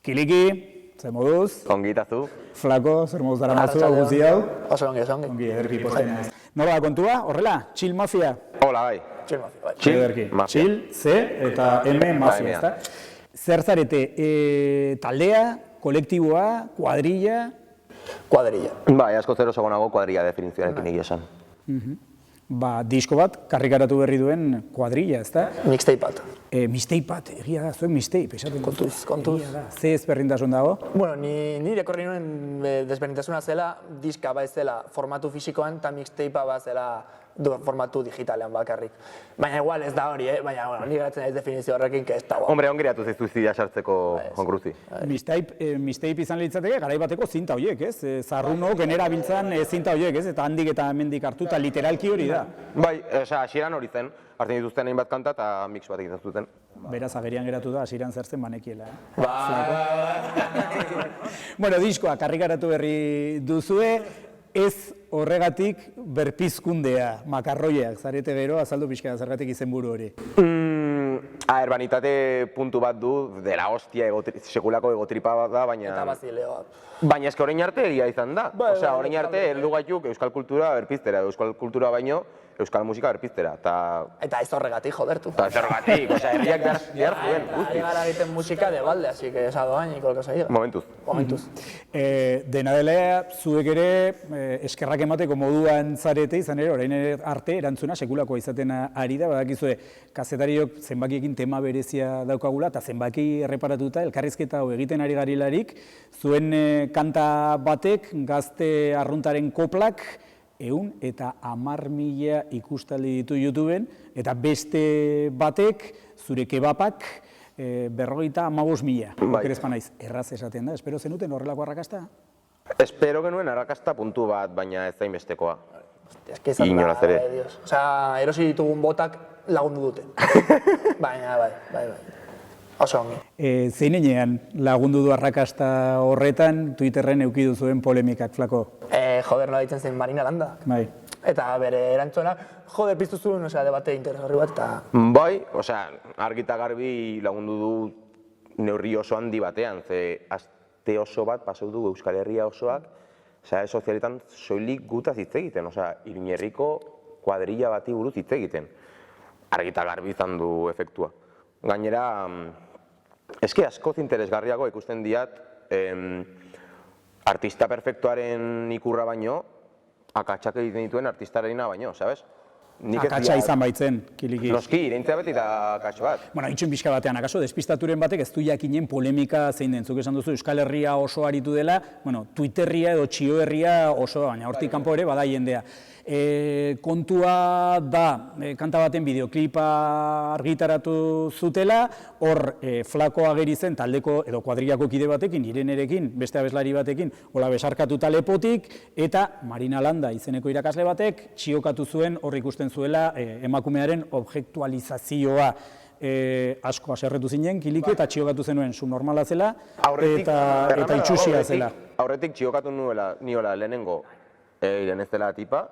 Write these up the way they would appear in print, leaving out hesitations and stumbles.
Kiliki, zer moduz? Ongi itazu. Flako, zer moduz dara mazu, guzti hau? Oso ongi, oso ongi. Ongi, ederki posten ez. Nola da kontua, horrela, Chill Mafia? Hola, bai. Chill Mafia, bai. Ederki. Chill, C eta M Mafia, ezta? Zer zarete, taldea, kolektiboa, kuadrilla? Kuadrilla. Bai, asko zero segonago kuadrilla definizioarekin egia esan. Ba, disko bat, karrikaratu berri duen kuadrilla, ezta? Mixtape bat. Mixtape bat, egia da, zuen mixtape, esaten dut. Kontuz. Egia da, ze ezberdintasun dago? Bueno, ni rekorri nuen desberdintasuna zela, diska ba ez zela formatu fisikoan, eta mixtapea ba zela formatu digitalean bakarrik. Baina igual ez da hori, baina bueno, ni geratzen ez definizio horrekin, que ez da guapo. Hombre, ongeriatu zaizu zidea sartzeko konkruzi. Mixtape izan litzateke, garai bateko zinta horiek, ez? Zarrunok generabiltzan zinta horiek, ez? Eta handik eta hemendik hartuta literalki hori da. Bai, hasieran hori zen, hartzen dituzten hainbat kanta eta mix bat egiten zuten. Beraz, agerian geratu da, hasieran zertzen banekiela. Ba. Bueno, diskoa karrikaratu berri duzue, ez horregatik berpizkundea, makarroiak, zarete gero, azaldu pixka da zergatik izenburu hori. Banitate puntu bat du, dela hostia, sekulako egotripa bat da, baina... Eta bazileoa. Baina eske orain arte egia izan da. Osea, orain arte heldu gaituk euskal kultura berpiztera, euskal kultura baino euskal musika berpiztera. Eta ez horregatik, jodertu. Eta ez horregatik, osea, herriak behar zuen, guzti. Ari gara egiten musika de balde, así que esa doainiko elko zaila. Momentuz. Dena dela, zuek ere eskerrak emateko moduan zarete izan ere, orain arte erantzuna sekulakoa izaten ari da, badakizue, kazetariok zenbakiekin tema berezia daukagula, eta zenbaki erreparatuta elkarrizketa hau egiten ari garilarik, zuen kanta batek, gazte arruntaren koplak, 110.000 ikustaldi ditu YouTubeen, eta beste batek, zure kebapak, 55.000. Okerezpa naiz, erraz esaten da, espero zenuten horrelako arrakasta? Espero genuen arrakasta puntu bat, baina ez zain bestekoa. Inolaz ere. Osea, erosi ditugun botak lagundu dute. Baina, bai. Oso ongi. Zeinenean lagundu du arrakasta horretan, Twitterren eduki duzuen polemikak, Flako? Joder, nola ditzen zen Marina Landa. Bai. Eta bere erantzuna, joder, piztu zuen, osea, debate interesgarri bat, eta... Bai, osea, argi eta garbi lagundu du neurri oso handi batean, ze aste oso bat pasau du Euskal Herria osoak, sare sozialetan soilik gutaz hitz egiten, osea, Iruñerriko kuadrilla bati buruz hitz egiten. Argi eta garbi izan du efektua. Gainera, eske askoz interesgarriago ikusten diat artista perfektuaren ikurra baino, akatsak egiten dituen artistarena baino, sabes? Akatsa izan baitzen, Kiliki. Noski, irentzea beti da akats bat. Bueno, itxun pixka batean, akaso, despistaturen batek ez du jakinen polemika zein den, zuk esan duzu Euskal Herria oso aritu dela, bueno, Twitterria edo Txio Herria oso, baina hortik kanpo ere bada jendea. Kontua da, kanta baten bideoklipa argitaratu zutela, hor Flako ageri zen taldeko edo kuadrillako kide batekin, Irenerekin, beste abeslari batekin, hola besarkatuta lepotik, eta Marina Landa izeneko irakasle batek txiokatu zuen hor ikusten zuela emakumearen objektualizazioa. Asko haserretu zinen, Kiliki, eta txiokatu zenuen subnormala zela, eta itxusia zela. Aurretik txiokatu niola lehenengo, Irene ez dela tipa,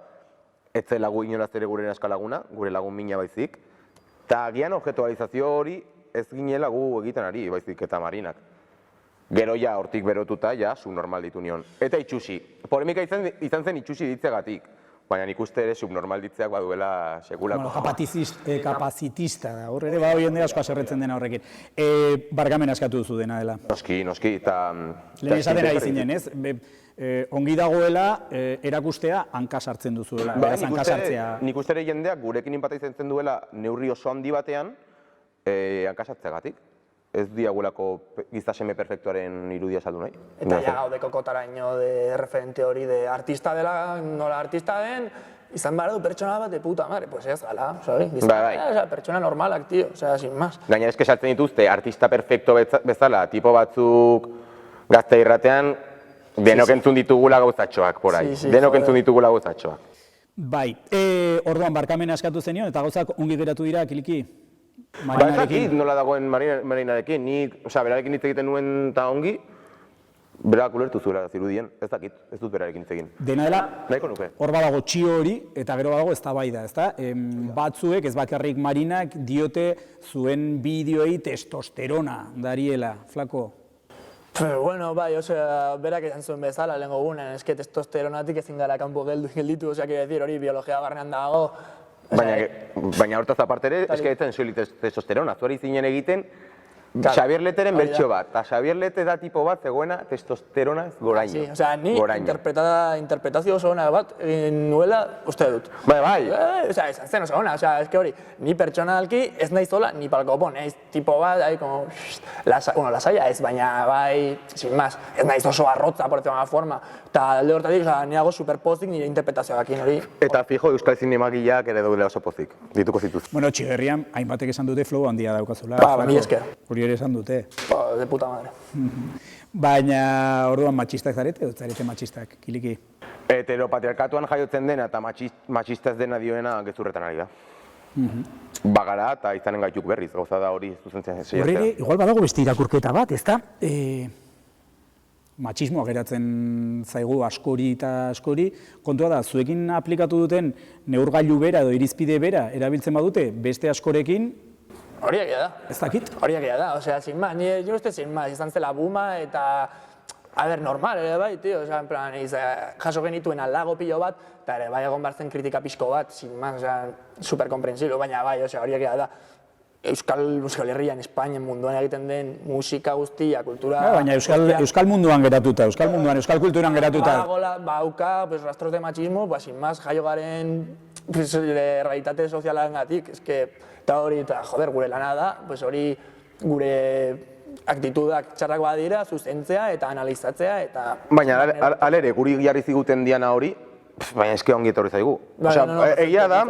ez zela gu inolaz ere gure neskalaguna, gure lagun mina baizik, eta agian objektualizazio hori ez ginela gu egiten ari baizik eta Marinak. Gero ja hortik berotuta, ja, subnormal ditu nion. Eta itxusi. Polemika izan zen itxusi ditzegatik, baina nik uste ere subnormal ditzeak baduela sekulako. Kapazitista da, hor ere bada jende asko haserretzen dena horrekin. Barkamen askatu duzu dena dela. Noski, eta... Lehen esaten ari zinen, ez? Ongi dagoela erakustea hanka sartzen duzuela, beraz hanka sartzea. Nik uste ere jendeak gurekin inpata izan duela neurri oso handi batean hanka sartzeagatik. Ez diagulako gizaseme perfektuaren irudia saldu nahi. Eta ja gaude kokotaraino de referente hori de artista dela, nola artista den, izan behar du pertsona bat de puta madre, pues ez, ala, sabi? Pertsona normalak, tio, osea, sin más. Gaina eske saltzen dituzte artista perfecto bezala, tipo batzuk gazte irratean, denok entzun ditugula gauzatxoak, por ahí. Denok entzun ditugula gauzatxoak. Bai, orduan barkamen askatu zenion, eta gauzak ongi geratu dira, Kiliki? Ba, ez dakit nola dagoen Marinarekin, nik, osea, berarekin hitz egiten nuen eta ongi, berak ulertu zuela zirudien, ez dakit, ez dut berarekin hitz egin. Dena dela, nahiko nuke. Hor badago txio hori, eta gero badago eztabaida, ezta? Batzuek, ez bakarrik Marinak, diote zuen bideoei testosterona dariela, Flako? Bueno, bai, osea, berak esan zuen bezala, lehenko gunen, eske testosteronatik ezin gara kanpo gelditu, osea, quiero decir, hori biologia barnean dago. Baina hortaz aparte ere, eske etzen soilik testosterona, zuari zinen egiten, Xabier Leteren bertxo bat, eta Xabier Lete da tipo bat zegoena testosterona goraino. Sí, osea, ni interpretazio oso ona bat nuela uste dut. Bai. Osea, esan zen oso ona, osea, eske hori, ni pertsonalki ez naiz zola, ni palkopon, naiz tipo bat, como, lasaia ez, baina bai, sin más, ez naiz oso arrotza, por decirlo de alguna forma, eta alde hortatik, niago superpozik nire interpretazioakin hori. Eta fijo, Euskal Zinemagileak ere daudela oso pozik, dituko zituz. Bueno, Txigerrian, hainbatek esan dute flow handia daukazula. Mi esker. Hori ere esan dute. De puta madre. Baina, orduan, matxistak zarete, edo zarete matxistak, kiliki? Heteropatriarkatuan jaiotzen dena eta matxista ez dena dioena gezurretan ari da. Bagara eta izanen gaituk berriz, gauza da hori zuzentzen zeiatzea. Horrege, igual badago beste irakurketa bat, ezta? Matxismoa geratzen zaigu askori eta askori. Kontua da, zuekin aplikatu duten neurgailu bera edo irizpide bera erabiltzen badute beste askorekin, hori egia da. ez dakit? Hori egia da, osea, sin más, ni uste sin más, izan zela buma eta, a ber, normal ere bai, tio, osea, en plan, jaso genituen aldago pilo bat, eta ere, bai egon barzen kritika pixko bat, sin más, osea, superkomprensible, baina bai, osea, hori egia da. Euskal Herrian, Espainian, munduan egiten den musika guztia, kultura... Baina Euskal munduan geratuta, Euskal kulturan geratuta. Bauka, rastros de machismo, sin más, jaio garen realitate sozialengatik, eta hori, joder, gure lana da, hori gure aktitudak txarrak badira, zuzentzea eta analizatzea eta... Baina, alere, guri jarri ziguten diana hori, baina eske ongi etorri zaigu. Osea, egia da...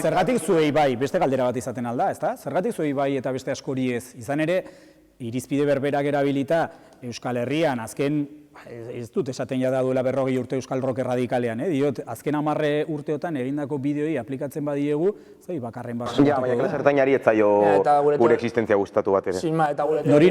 Zergatik zuei bai, beste galdera bat izaten alda, ezta? Zergatik zuei bai eta beste askori ez. Izan ere, irizpide berberak erabilita Euskal Herrian, azken, ez dut esaten jada duela 40 urte Euskal Rock erradikalean, diot, azken 10 urteotan egindako bideoi aplikatzen badiegu, zoi bakarren bat. Ja, baina klasertainari ez zaio gure existentzia gustatu bat ere. Nori?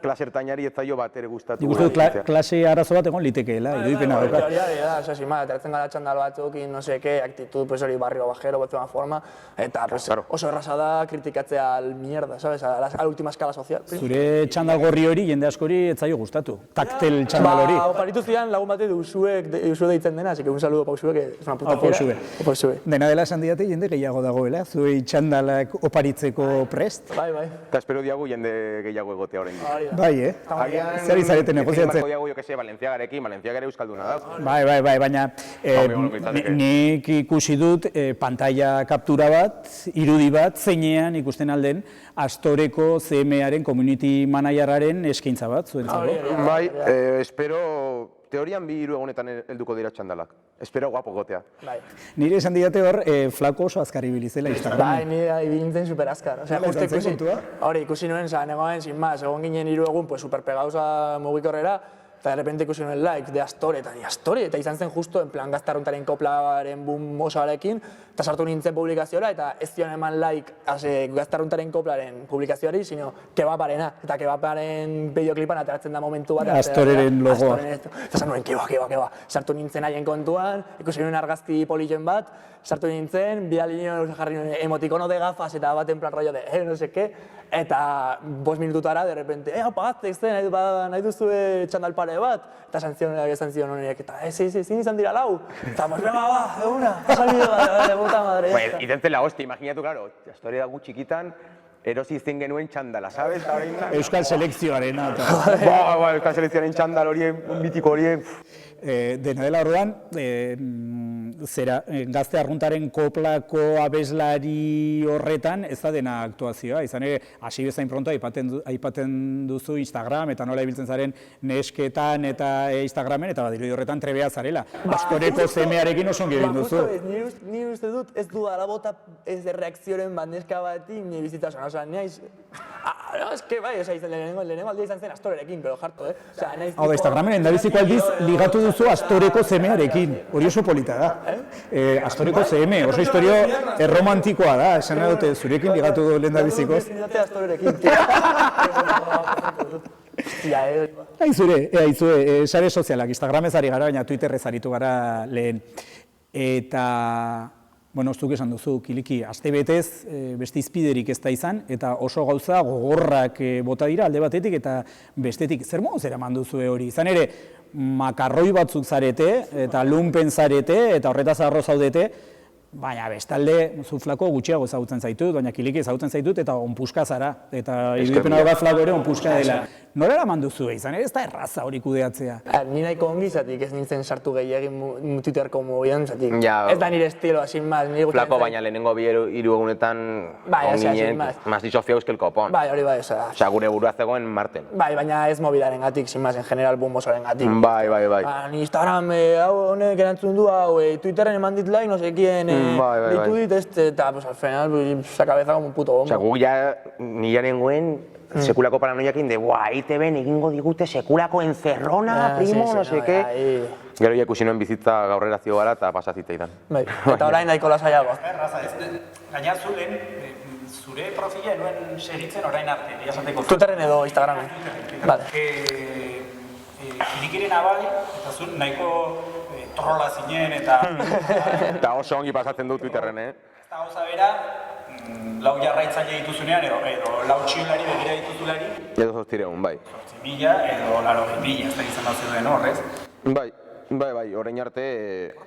Klasertainari ez zaio bat ere gustatu. Nik uste dut klase arazo bat egon litekeela, irudipena daukat. Osa, sin más, atertzen gara txandal batzukin, no sé qué, actitud, pues hori barrio bajero, bat zuen forma, eta oso erraza da kritikatzea al mierda, sabes, a la última escala social. Zure txandal gorri hori jende askori ez zaio gustatu, taktel txandal hori. Oparitu zidan lagun bate Usue deitzen dena, así que un saludo pa Usue, que es una puta fiera. Usue. Dena dela esan diate jende gehiago dagoela, zuei txandalak oparitzeko prest. Bai. Eta espero diagu jende gehiago egotea orain. Bai, zer izarete negoziatzen. Diagu, jo que se, Valenciagarekin, Valenciagar euskalduna da. Bai, baina nik ikusi dut pantalla kaptura bat, irudi bat, zeinean ikusten alden Astoreko CM-aren community manageraren eskaintza bat, zuentzako. Bai, espero, teorian 2 hiru egunetan helduko dira txandalak. Espero guapo gotea. Nire esan didate hor, flako oso azkar ibilizela Instagramen. Bai, nire ibilitzen super azkar. Hori, ikusi nuen, negoen, sin más, egon ginen 3 egun, superpegauza mugikorrera, eta de repente ikusi nuen like de Astore, eta izan zen justo, en plan gaztarruntaren koplaren boom osoarekin, eta sartu nintzen publikazioa, eta ez zion eman like gaztarruntaren koplaren publikazioari, sino kebaparena, eta kebaparen videoklipan ateratzen da momentu bat. Astoreren logoa. Eta zan nuen, keba. Sartu nintzen haien kontuan, ikusi nuen argazki polilen bat, sartu nintzen, bidali nuen jarri nuen emotikono de gafas eta baten plan rollo de, no sé qué, eta 5 minututara, de repente, apagatzek zen, nahi duzu txandal pare bat, eta sanzion honek, eta zin izan dira lau, eta venga, ba, eguna, salido, de puta madre. Izentzen la hostia, imaginatu, claro, historia gu txikitan, erosi zen genuen txandala, sabes? Euskal selekzioarena. Euskal selekzioaren txandal horien, mitiko horien. Dena dela horrean, gazte arruntaren koplako abeslari horretan ez da dena aktuazioa. Izan ere, hasi bezain pronto aipaten duzu Instagram eta nola ibiltzen zaren nesketan eta Instagramen eta badirudi horretan trebea zarela. Astoreko CM-arekin oso ongi egin duzu. Ni uste dut ez dudala bota ez de reakzioren bat neska bati ni bizitasun. Osa, naiz... Ez que bai, lehenengo aldia izan zen Astorerekin, pero jarto, Hau da, Instagramen endabiziko aldiz ligatu duzu Astoreko CM-arekin, hori oso polita da. Astoreko CM, oso historio erromantikoa da, esan nahi dute zurekin ligatu du lehendabizikoz. Aizue, sare sozialak, Instagramez ari gara, baina Twitterrez aritu gara lehen. Eta Bueno, zuk esan duzu, Kiliki, astebetez beste izpiderik ez da izan, eta oso gauza gogorrak bota dira alde batetik eta bestetik. Zer moduz eraman duzue hori? Izan ere, makarroi batzuk zarete, eta lumpen zarete, eta horretaz arro zaudete, baina bestalde, zu Flako gutxiago ezagutzen zaitut, baina Kiliki ezagutzen zaitut, eta onpuska zara, eta irudipena daukat Flako ere onpuska dela. Nola eraman duzue izan, ez da erraza hori kudeatzea? Ni nahiko ongi zatik, ez nintzen sartu gehiagin Twitterko mobidan zatik. Ja, ez da nire estiloa, sin más. Flako, baina lehenengo bi hiru egunetan onginen, más disofia euskel kopon. Bai, hori bai, osea, gure burua zegoen marten. Bai, baina ez mobilaren gatik, sin más, en general bumbosoren gatik. Bai. Ni Instagram, hau honek erantzun du, hau Twitterren eman dit like, no sé quién, ditu dit, eta, pues, al final, se cabeza como un puto bombo. Guk ja, nila nengoen, sekulako paranoiakin de, ITB-en egingo digute sekulako encerrona, primo, no sé qué. Gero ja ikusi nuen bizitza gaurrera zio gara eta pasazitzeidan. Bai, eta orain nahiko lasaiago. Erraza, gaina zulen, zure profila nuen segitzen orain arte, jasateko. Twitterren edo Instagramen. Vale. Kilikiren abai, eta zuen nahiko trola zinen eta... Eta oso ongi pasatzen du Twitterren, Eta gauza bera, lau jarraitzaile dituzunean edo lau txiolari begira dituzulari. Edo zoztireun, bai. 8.000 edo 80.000, ez da izan bat zeduen horrez. Bai, orain arte...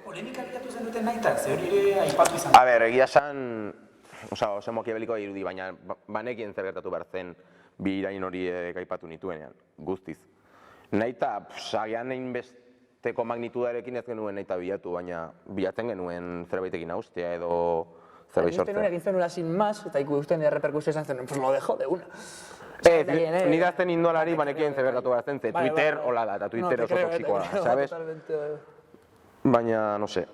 Polemika bilatu zen duten nahitak, ze hori ere aipatu izan. A ber, egia esan, oso mokiabelikoa irudi, baina banekien zer gertatu behar zen bi irain hori aipatu nituenean, guztiz. Nahita, agian hainbesteko magnitudarekin ez genuen nahita bilatu, baina bilatzen genuen zerbaitekin austea edo zerbait sortzea. Egin zenula sin más, eta ikusten reperkusio izan zen, pues lo dejo de una. Ni dazten indolari banekien zer gertatu behar zen, ze Twitter hola da, eta Twitter oso toxikoa da, sabes? Baina, no sé.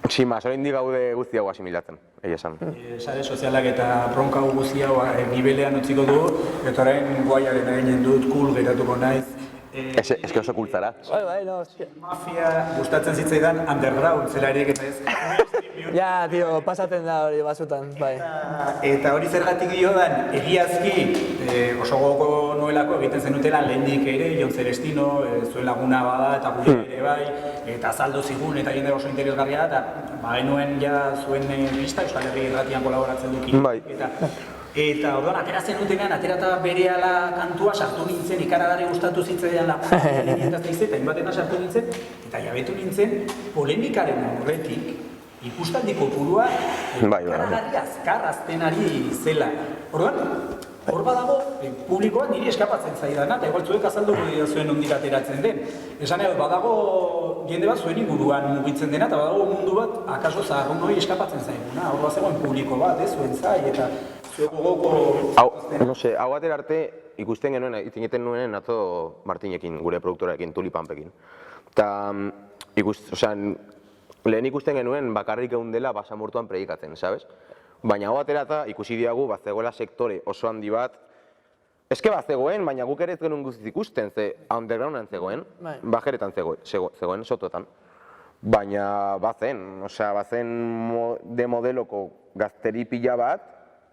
Sin más, orain gaude guzti hau asimilatzen, egia esan. Sare sozialak eta bronka guzti hau nibelean utziko du, eta orain guaiaren egin dut, cool geratuko naiz. Eske oso kultzara. Bai, no, hostia. Mafia gustatzen zitzaidan underground zelarik eta ez. Ja, tío, pasatzen da hori basutan, bai. Eta hori zergatik diodan, egiazki oso gogoko nuelako egiten zenutela lehendik ere, Jon Celestino, zuen laguna bada eta gure ere bai, eta azaldu zigun eta jende oso interesgarria da, eta genuen ja zuen pista, Euskal Herri Irratian kolaboratzen dukin. Eta orduan, atera zenutenean, aterata berehala kantua sartu nintzen, ikaragarri gustatu zitzaidan lagunak, eta inbatena sartu nintzen, eta jabetu nintzen, polemikaren aurretik, ikustaldi kopurua ikaragarri azkar azten ari zela. Orduan, hor badago, publikoa niri eskapatzen zaidana, eta igual zuek azalduko dira zuen ondik ateratzen den. Esan edo, badago jende bat zuen inguruan mugitzen dena, eta badago mundu bat, akaso zaharrun hori eskapatzen zaiguna. Hor bat zegoen publiko bat, zuen zai, eta zuek gogoko... Hau atera arte ikusten genuen, itzingeten nuen atzo Martinekin, gure produktorekin, Tulipanpekin. Eta, lehen ikusten genuen bakarrik egun dela basamortuan predikatzen, sabes? Baina hau aterata ikusi diagu bazegoela sektore oso handi bat. Eske bazegoen, baina guk ere ez genuen guztiz ikusten, ze undergroundan zegoen, bajeretan zegoen, sototan. Baina bazen de modeloko gazteri pila bat,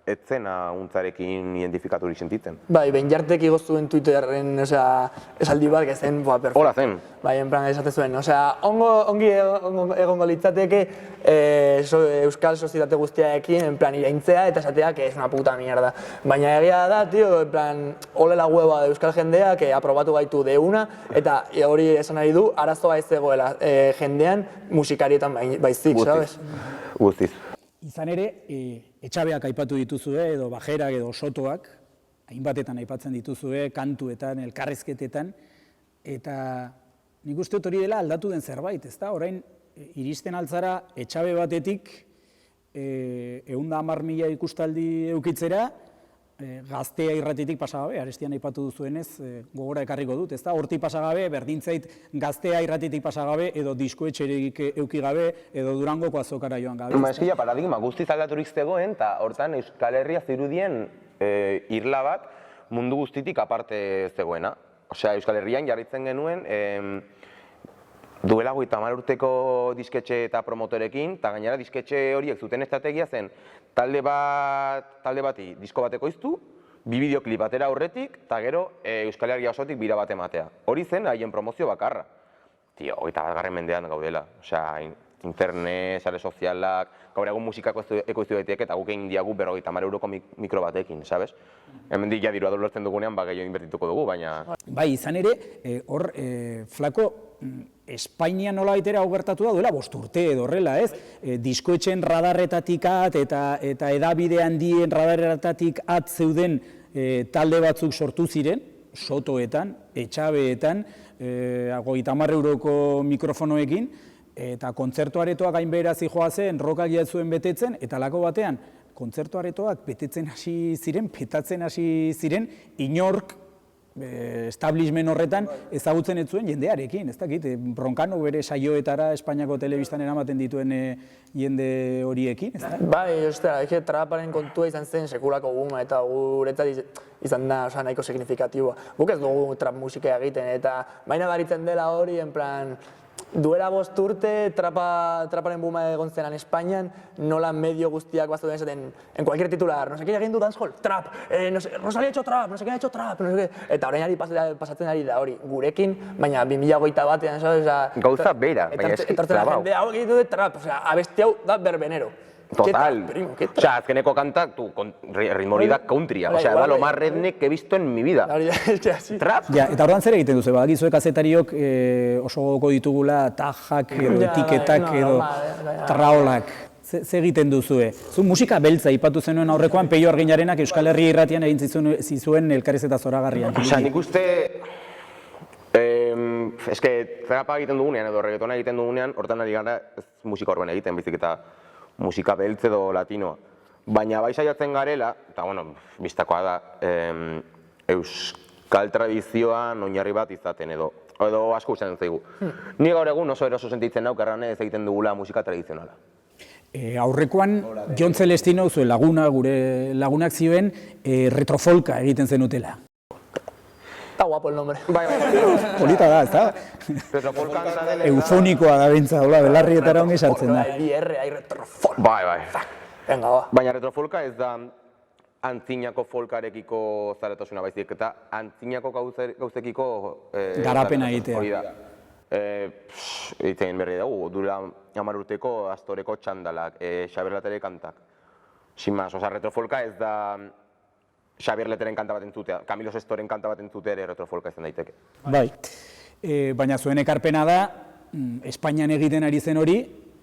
etzena untzarekin identifikaturik sentitzen. Bai, behin jartek igoztuen Twitterren, esaldi bat, gezen, perfecto. Hola zen. Bai, en plan, esate zuen, ongi egongo litzateke euskal sozietate guztiarekin, en plan, iraintzea eta esatea, que es una puta mierda. Baina egia da, tío, en plan, ole la hueva de euskal jendea, que aprobatu gaitu de una, eta hori esan nahi du, arazoa ez zegoela jendean musikarietan baizik, sabes? Guztiz. Izan ere, etxabeak aipatu dituzue, edo bajerak edo sotoak, hainbatetan aipatzen dituzue, kantuetan, elkarrezketetan, eta nik uste dut hori dela aldatu den zerbait, ezta? Orain, iristen altzara etxabe batetik 110.000 ikustaldi eukitzera, Gaztea irratitik pasagabe, Arestian aipatu duzuenez, gogora ekarriko dut, ezta? Hortik pasagabe, berdintzait Gaztea irratitik pasagabe, edo diskoetxerik euki gabe, edo Durangoko azokara joan gabe. Eskila, paradigma guztiz aldaturik zegoen, eta hortan Euskal Herria zirudien irla bat mundu guztitik aparte zegoena. Osea, Euskal Herrian jarritzen genuen, duela 30 urteko disketxe eta promotorekin, eta gainera disketxe horiek zuten estrategia zen talde bati disko bateko iztu, bi bideoklip batera aurretik, eta gero Euskal Herria osotik bira bat ematea. Hori zen haien promozio bakarra. Tio, 21. mendean gaudela. Osea, internet, sare sozialak, gaur egun musikako ekoiztu daiteke eta guk egin diagu 50 euroko mikro batekin, sabes? Hemendik ja dirua lortzen dugunean, gehiago inbertituko dugu, baina... Bai, izan ere, hor, Flako, Espainia nola baitera hau gertatu da duela 5 urte edo horrela, ez? Diskoetxen radarretatik eta edabide handien radarretatik zeuden talde batzuk sortu ziren, sotoetan, etxabeetan, 50 euroko mikrofonoekin, eta kontzertu aretoak gainbehera zijoazen, rokak jatzuen betetzen, eta lako batean, kontzertu aretoak betetzen hasi ziren, petatzen hasi ziren, inork, establishment horretan ezagutzen ez zuen jendearekin, ez dakit, Broncano bere saioetara Espainiako telebistan eramaten dituen jende horiekin, ez da? Bai, ostera, traparen kontua izan zen sekulako guma eta guretzat izan da nahiko signifikatiboa. Guk ez dugu trap musika egiten eta baina baritzen dela hori, en plan, duela 5 urte traparen buma egon zenan Espainian, nola medio guztiak bazuten esaten, en cualquier titular, no sé qué egin du dancehall, trap, Rosalía ha hecho trap, no sé qué ha hecho trap, no sé qué, eta orain pasatzen ari da hori, gurekin, baina 2021 batean, ¿sabes? Gauza bera, baina eski trabau. Eta hau egin du trap, abesti hau da berbenero. Total, osea, azkeneko kantak, ritmo hori da countrya, osea, da lo más redneck que he visto en mi vida. Trap? Ja, eta orduan zer egiten duzu, badakizuek kazetariok oso gogoko ditugula tajak edo etiketak edo traolak. Ze egiten duzue? Zu musika beltza ipatu zenuen aurrekoan Peio Arginarenak Euskal Herria irratian egin zizuen elkarrizketa zoragarrian. Osea, nik uste, eske trapa egiten dugunean edo reggaetona egiten dugunean, hortan ari gara ez musika horben egiten, baizik eta musika beltz edo latinoa. Baina bai saiatzen garela, eta bueno, bistakoa da, euskal tradizioan oinarri bat izaten edo asko usatzen zaigu. Ni gaur egun oso eroso sentitzen nauk erranez egiten dugula musika tradizionala. Aurrekoan, Jon Celestino, zuen laguna, gure lagunak zioen, retrofolka egiten zenutela. Está guapo el nombre. Bai. Polita da, ez da? Retrofolka dela... Eufonikoa da bintza, hola, belarrietara ongi sartzen da. Hay retrofolka. Bai. Venga, va. Baina retrofolka ez da antzinako folkarekiko zaletasuna baizik, eta antzinako gauzekiko... Garapena egitea. Hori da. Egiten berri dugu, dura 10 urteko Astoreko txandalak, Xabier Letere kantak. Sin más, oza, retrofolka ez da Xabier Leteren kanta bat entzutea, Camilo Sestoren kanta bat entzutea ere retrofolka izan daiteke. Bai, baina zuen ekarpena da, Espainian egiten ari zen hori,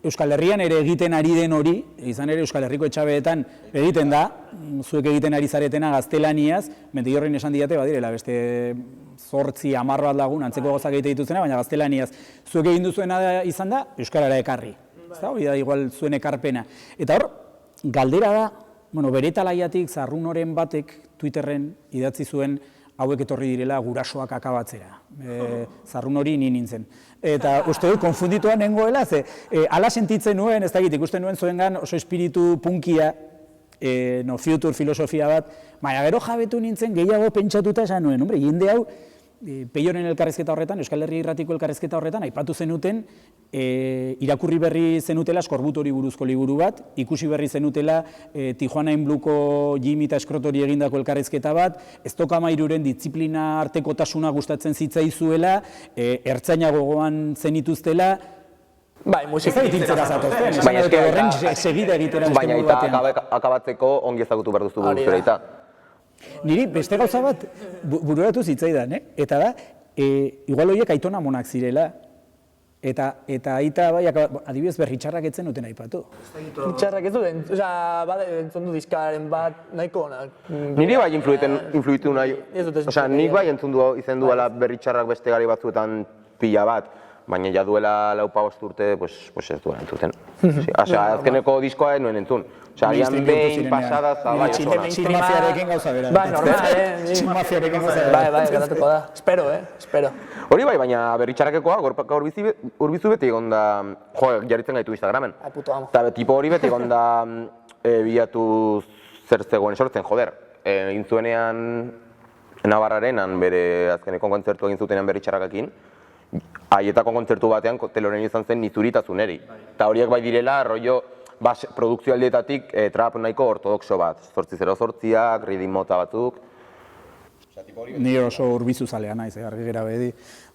Euskal Herrian ere egiten ari den hori, izan ere Euskal Herriko etxabeetan egiten da, zuek egiten ari zaretena gaztelaniaz, Mendillorrin esan diate, badirela, beste 8-10 bat lagun antzeko gozak egite dituzena, baina gaztelaniaz. Zuek egin duzuena izan da, Euskarara ekarri. Hori da, igual zuen ekarpena. Eta hor, galdera da, bere talaiatik Zarrunoren batek Twitterren idatzi zuen hauek etorri direla gurasoak akabatzera. Zarrun hori ni nintzen. Eta uste dut, konfunditua nengoela, ze ala sentitzen nuen, ez dakit, ikusten nuen zuengan oso espiritu punkia, future filosofia bat, baina gero jabetu nintzen gehiago pentsatuta esan nuen, hombre, jende hau, Peioren elkarrezketa horretan, Euskal Herria Irratiko elkarrezketa horretan, aipatu zenuten, irakurri berri zenutela Skorbutori buruzko liburu bat, ikusi berri zenutela Tijuana Blueko Jimmy eta Skrotori egindako elkarrezketa bat, Eztokamairuren diziplina artekotasuna gustatzen zitzaizuela, ertzaina gogoan zenituztela, bai, musika itintzera zatozten, esan dut horren segida egitera uste modu batean. Baina eta akabatzeko ongi ezagutu behar duzu zure eta. Niri beste gauza bat bururatu zitzaidan, eta da, igual horiek Aitona Amonak zirela, eta aita bai, adibidez berritxarrak etzen duten aipatu. Txarrak ez duten, entzun du diskaren bat nahiko onak. Niri bai influitu nahi, nik bai izen duela berritxarrak beste gari batzuetan pila bat, baina ja duela 4-5 urte, pues ez duen entzuten. Azkeneko diskoa nuen entzun. Agian behin pasada zabai oso ona. Txilmafiarekin gauza bera. Bai, normal, Txilmafiarekin gauza bera. Bai, gertatuko da. Espero. Hori bai, baina berritxarrakekoa, gaur bizu beti egon da, jarritzen gaitu Instagramen. Puto amo. Eta tipo hori beti egon da bilatu zer zegoen sortzen, joder. Egin zuenean Navarrarenan bere azkeneko kontzertu egin zutenean berritxarrakekin, haietako kontzertu batean teloren izan zen Nizuritazuneri. Eta horiek bai direla, rollo, produkzio aldeetatik trap nahiko ortodoxo bat. 808ak, riddim mota batzuk. Ni oso urbizu zalea naiz, argi gera bedi.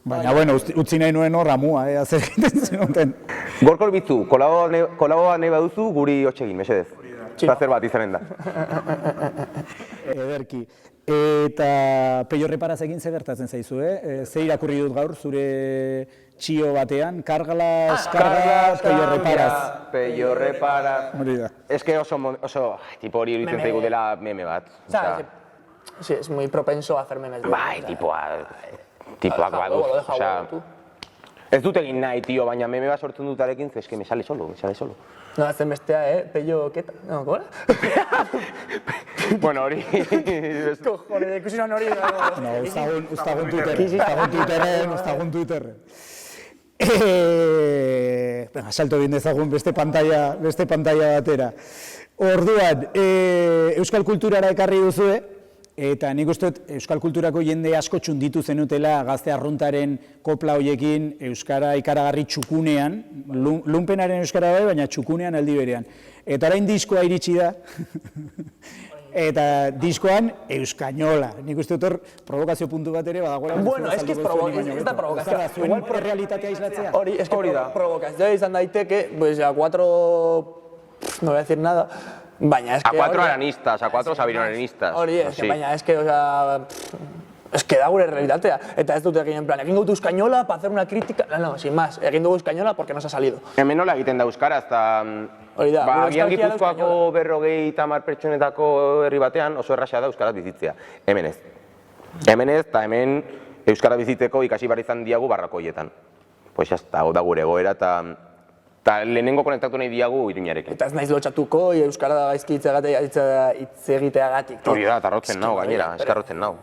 Baina, bueno, utzi nahi nuen hor amua, zer egiten zenuten. Gorka Urbizu, kolaboa nahi baduzu guri hotxegin, mesedez. Plazer bat izanen da. Ederki. Eta Peio Reparaz egin ze gertatzen zaizu, Ze irakurri dut gaur, zure txio batean, Karglas, Peio Reparaz. Peio Reparaz. Hori da. Ez que oso, tipo hori iruditzen zaigu dela meme bat. Sí, es muy propenso a hacer memes. Bai, tipoak baduz. Ez dut egin nahi, tio, baina meme bat sortzen dutarekin, ez que me sale solo. No, hazen bestea, Peio, keta? No, ¿cómo era? Bueno, hori... Cojones, ikusi non hori. No, ustagun Twitterren. Venga, salto bien dezagun beste pantalla batera. Orduan, euskal kulturara ekarri duzue, eta nik uste dut euskal kulturako jende asko txunditu zenutela gazte arruntaren kopla hoiekin euskara ikaragarri txukunean, lumpenaren euskara bai, baina txukunean aldi berean. Eta orain diskoa iritsi da, eta diskoan euskainola. Nik uste dut hor provokazio puntu bat ere badagoela. Bueno, ez que ez da provokazioa. Zuen realitatea islatzea. Hori, ez que provokazioa izan daiteke, pues a cuatro... no voy a decir nada. Baina, es que... A cuatro aranistas, a cuatro sabinoranistas. Hori, baina, es que, o sea... Es que da gure realitatea. Eta ez dut egin en plan, egin dugu euskainola para hacer una crítica... No, sin más, egin dugu euskainola porque nos ha salido. Hemen nola egiten da euskaraz, eta... Hori da, agian Gipuzkoako 50 pertsonetako herri batean oso erraxa da euskaraz bizitzea. Hemen ez. Hemen ez, eta hemen euskara bizitzeko ikasi behar izan diagu barrakoietan. Pues ya está, da gure egoera, eta lehenengo konektatu nahi diagu Iruñarekin. Eta ez naiz lotxatuko, euskara da gaizki hitz egiteagatik. Hori da, eta rotzen nau gainera, eskarrotzen nau.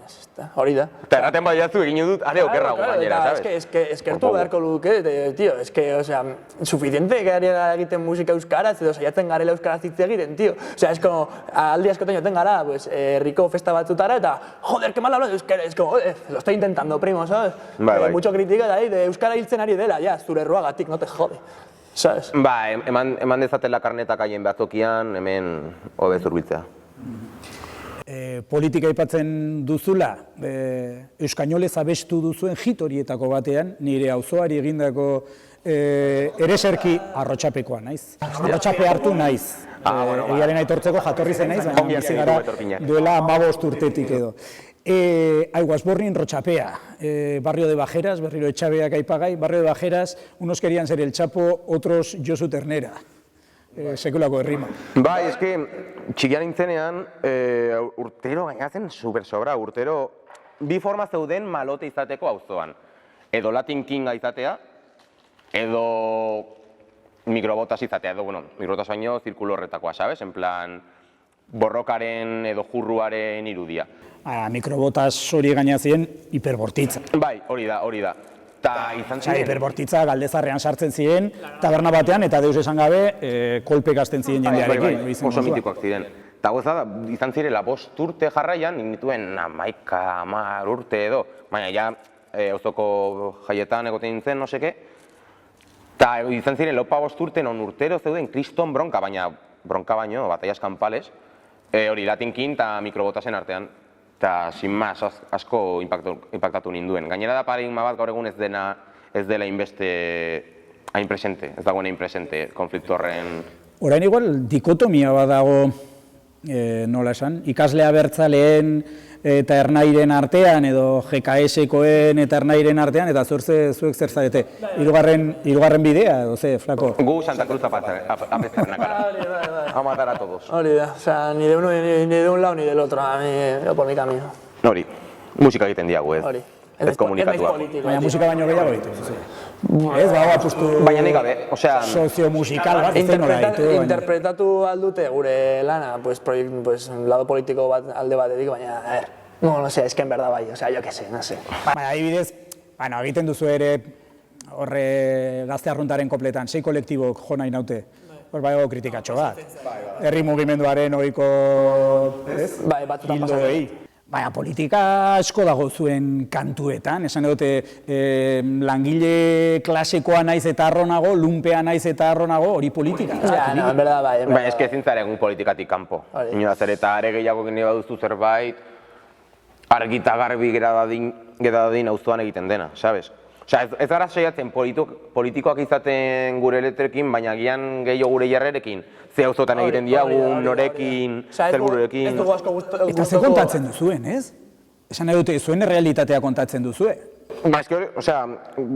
Hori da. Eta erraten badiazu egin dut, are okerrago gainera, ¿sabes? Eskertu beharko luke, tío, es que, o sea, suficiente gara egiten musika euskaraz, edo saiatzen garela euskaraz hitz egiten, tío. O sea, es como, aldi askotan joten gara, pues, herriko festa batzutara, eta, joder, que mal hablo de euskara, es como, lo estoy intentando, primo, ¿sabes? Mucho crítica de ahí, de euskara hiltzen ari dela, ya, zure erruagatik, no te jode. ¿Sabes? Ba, eman dezatela karnetak haien behatokian, hemen hobe zurbiltzea. Politika aipatzen duzula, euskainolez abestu duzuen hit horietako batean, nire auzoari egindako ereserki arrotxapekoa naiz. Arrotxape hartu naiz. Egiaren aitortzeko jatorri zen naiz, baina bizi gara duela 15 urtetik edo. Aiguasbornin Rotxapea, barrio de Bajeras, berriro Etxabeak aipagai, barrio de Bajeras, unos querían ser el Chapo, otros Josu Ternera. Sekulako errima. Bai, eske, txikian nintzenean, urtero gainatzen super sobra, urtero bi forma zeuden malote izateko auzoan. Edo Latin Kinga izatea, edo mikrobotas izatea, edo, bueno, mikrobotas baino zirkulo horretakoa, sabes? En plan, borrokaren edo jurruaren irudia. Mikrobotas hori gainazien hiperbortitza. Bai, hori da. Ta izan ziren. Hiperbortitza galdezarrean sartzen ziren, taberna batean, eta deus esan gabe, kolpek hasten ziren jendearekin. Oso mitikoak ziren. Eta goza da, izan zirela 5 urte jarraian, nituen 10 urte edo, baina ja, auzoko jaietan egoten nintzen, no seke. Eta izan ziren 5 urte non urtero zeuden kriston bronka, baina bronka baino, batallas campales, hori Latin King eta mikrobotasen artean. Eta, sin más, asko impactatu ninduen. Gainera da paradigma bat gaur egun ez dela hain presente, ez dagoen hain presente konfliktu horren. Orain igual dikotomia bat dago, nola esan, ikaslea abertzaleen eta ernairen artean, edo GKS-koen eta ernairen artean, eta zuek zer zarete? Hirugarren bidea, edo ze, flako? Gu Santa Cruz apezaren akara. A matar a todos. Hori da, o sea, ni de un lado ni del otro, a mí, yo por mi camino. Hori, musika egiten diagu, ez? Hori. Ez komunikatua. Baina musika baino gehiago ditu. Ez, bago apustu... Baina nik gabe, osea... Soziomusikal bat, ez nola ditu. Interpretatu aldute gure lana, pues lado politiko bat alde batetik, baina, a ver, no sé, es que en verdad bai, o sea, yo que sé, no sé. Baina, adibidez, egiten duzu ere, horre gazte arruntaren kopletan, 6 kolektibok jo nahi naute. Hor baiago kritikatxo bat. Herri mugimenduaren ohiko... Bai, batzutan pasatzen. Baina politika asko dago zuen kantuetan, esan dute langile klasikoa naiz eta arronago, lumpea naiz eta arronago, hori politika. Ja, no, en verdad, bai. Baina, ez que ezin zara egun politikatik kanpo. Inoaz ere eta are gehiago gine baduzu zerbait, argi eta garbi gera dadin auzoan egiten dena, sabes? Osea, ez gara saiatzen politikoak izaten gure letrekin, baina gian gehiago gure jarrerekin. Ze auzotan egiten diagun, norekin, zelbururekin. Ez dugu asko gustoko. Eta ze kontatzen duzuen, ez? Esan nahi dute, zuen realitatea kontatzen duzue. Ba, eski hori, osea,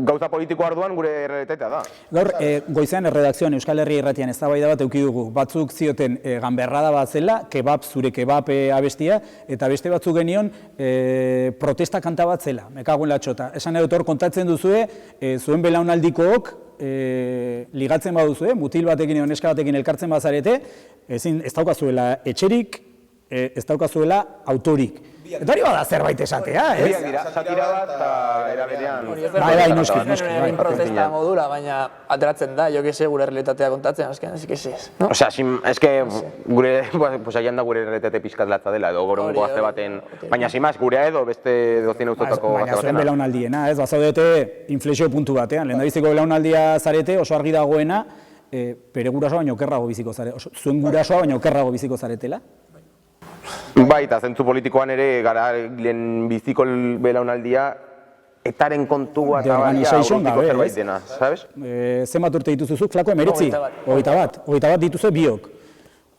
gauza politiko arduan gure realitatea da. Gaur, goizean erredakzioan Euskal Herria Irratian eztabaida bat eduki dugu. Batzuk zioten ganberrada bat zela, zure kebab abestia, eta beste batzuk genion protesta kanta bat zela, mekagoen latxota. Esan nahi dut hor kontatzen duzue, zuen belaunaldikook ligatzen baduzue, mutil batekin edo neska batekin elkartzen bazarete, ez daukazuela etxerik, ez daukazuela autorik. Eta hori bada zerbait esatea, ez? Biak dira, satira bat eta era berean. Bai, noski. Egin protesta modura, baina ateratzen da, jo que se gure realitatea kontatzen, azken, así que sí, no? Osea, eske gure, pues aian da gure realitate pizkat latza dela, edo gorongo gazte baten, baina simaz, gurea edo beste 200 auzotako baina zuen belaunaldiena, ez? Bazaudete inflexio puntu batean, lehendabiziko belaunaldia zarete, oso argi dagoena, bere gurasoa baino okerrago biziko zarete, zuen gurasoa baino okerrago biziko zaretela. Bai, eta zentzu politikoan ere, gara lehen biziko belaunaldia, etaren kontua eta baina aurrutiko zerbait dena, sabes? Zenbat urte dituzuzuk, Flako, 19? 21 dituzue biok.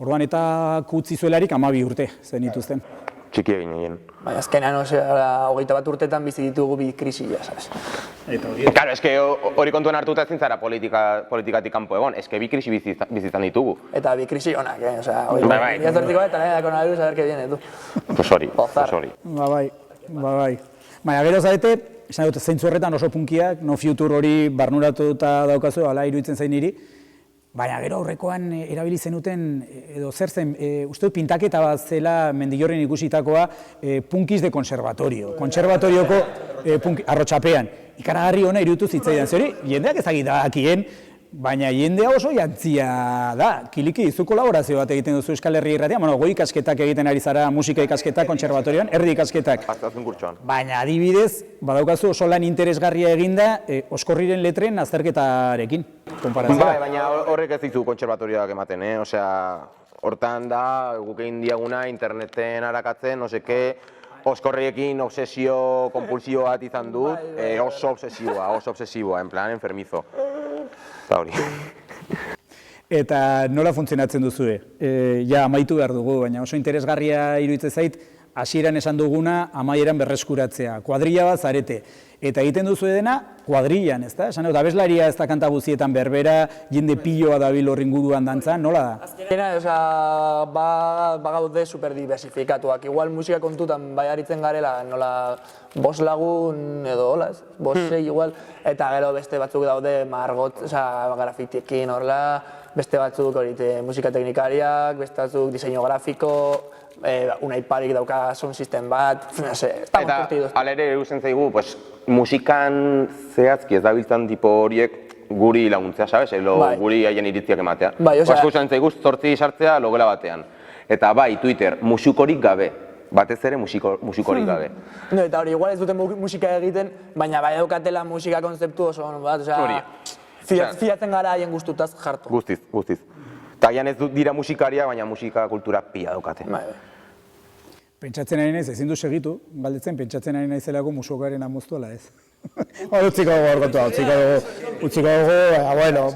Orduan eta kutzi zuelarik 12 urte zen dituzten. Txiki egin egin. Baina azkenean, 21 urtetan bizi ditugu bi krisila, sabes? Claro, eske hori kontuan hartuta ezin zara politikatik kanpo egon, eske bi krisi bizitzan ditugu. Eta bi krisi honak, osea, hori zortziko eta nahi da coronavirus, a ver que viene, du. Pues hori. Ba bai. Baina gero zarete, esan dut, zeintzu horretan oso punkiak, no future hori barnuratuta daukazu, ala iruditzen zain niri, baina gero aurrekoan erabili zenuten, edo zer zen, uste dut pintaketa bat zela Mendillorren ikusitakoa punkiz de konservatorio. Konservatorioko arrotxapean. Ikaragarri hona iruditu zitzaidan, zeri, jendeak ezagit dakien, baina jendea oso jantzia da. Kiliki, zu kolaborazio bat egiten duzu Euskal Herria Irratian, goi ikasketak egiten ari zara, musika ikasketak, konservatorioan, erdi ikasketak. Aztazun kurtsoan. Baina adibidez, badaukazu oso lan interesgarria eginda Oskorriren letren azterketarekin. Bai, baina horrek ez ditu kontserbatorioak ematen, osea, hortan da, guk egin diaguna, interneten arakatzen, no seke, Oskorriekin obsesio, konpulsio bat izan dut, oso obsesiboa, en plan, enfermizo. Eta hori. Eta nola funtzionatzen duzue? Ja, amaitu behar dugu, baina oso interesgarria iruditzen zait, hasieran esan duguna, amaieran berreskuratzea. Kuadrilla bat zarete. Eta egiten duzu dena, kuadrillan, ez da? Esan dut, abeslaria ez da kanta guztietan berbera, jende piloa dabil horren guduan dantzan, nola da? Azkenera, bagaude superdiversifikatuak. Igual musika kontutan bai aritzen garela, nola, 5 lagun edo hola, 5 sei igual, eta gero beste batzuk daude margot, grafitiekin horrela, beste batzuk musika teknikariak, beste batzuk diseinu grafiko, Unai Parik dauka sound system bat, eta alere eruzen zaigu, musikan zehazki ez dabiltzan tipo horiek guri laguntzea, sabes? Elo guri haien iritziak ematea. Asko izan zaigu, 8 sartzea logela batean. Eta bai, Twitter, musikorik gabe. Batez ere musikorik gabe. Eta hori, igual ez duten musika egiten, baina bai daukatela musika konzeptu oso bat, fiatzen gara haien guztutaz jartu. Guztiz. Eta haien ez dira musikaria, baina musika kultura pila daukate. Pentsatzen ari naiz, ezin du segitu, galdetzen, pentsatzen ari naizelako musokaren amuztuela ez. Utziko dugu, bueno,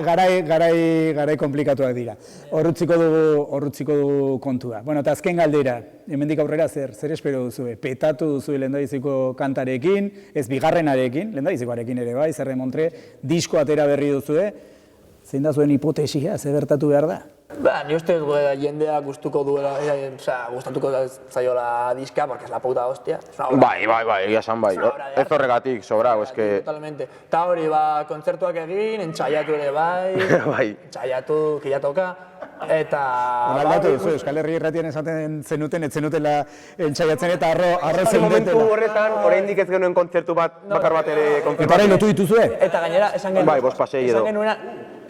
garai komplikatuak dira. Hor utziko dugu kontua. Bueno, eta azken galdera, hemendik aurrera zer espero duzue? Petatu duzue lehendabiziko kantarekin, ez bigarrenarekin, lehendabizikoarekin ere bai, zer demontre, disko atera berri duzue, zein da zuen hipotesia, zer gertatu behar da? Ni uste dut jendea gustatuko zaiola diska, porque es la puta hostia. Bai, egia esan bai. Ez horregatik, sobrau, eske... Totalmente. Eta hori, kontzertuak egin, entxaiatu ere bai, entxaiatu, kilatoka, eta... Aldatu duzu, Euskal Herria Irratian esaten zenuten, ez zenutela entxaiatzen eta arro zeundetela. Momentu horretan, oraindik ez genuen kontzertu bat, bakar bat ere kontzertu. Eta orain lotu dituzue? Eta gainera,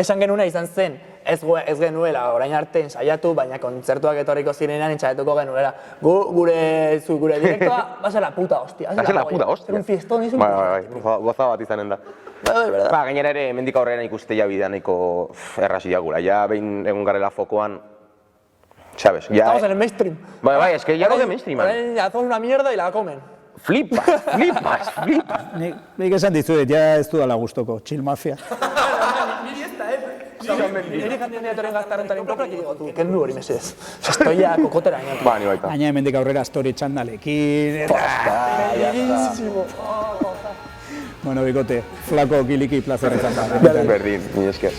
esan genuena izan zen, ez genuela orain arte ensaiatu, baina kontzertuak etorriko zirenean ensaiatuko genuela. Gure direktoa, va a ser la puta hostia. Va a ser la puta hostia. Ser un fiestón, es un fiestón. Goza bat izanen da. Gainera ere, hemendik aurrera ikuste ja bidea nahiko errasi diagula. Ja, behin egun garela fokoan, ¿Sabes? Ya, Estamos en el mainstream. Bai, es que ya no que mainstream, man. Hacemos una mierda y la comen. Flipas. Nik esan dizuet, ja ez dudala gustoko, chill mafia. Niri ez da, Niri jantzen diatoren gaztarrentaren koprak, y digo, tu, kendu hori mesedez. Estoy ya kokotera gainatu. Ba, ni baita. Baina hemendik aurrera story txandalekin, eta... Bueno, bikote, flako kiliki plazera izan da. Berdin, ni esker.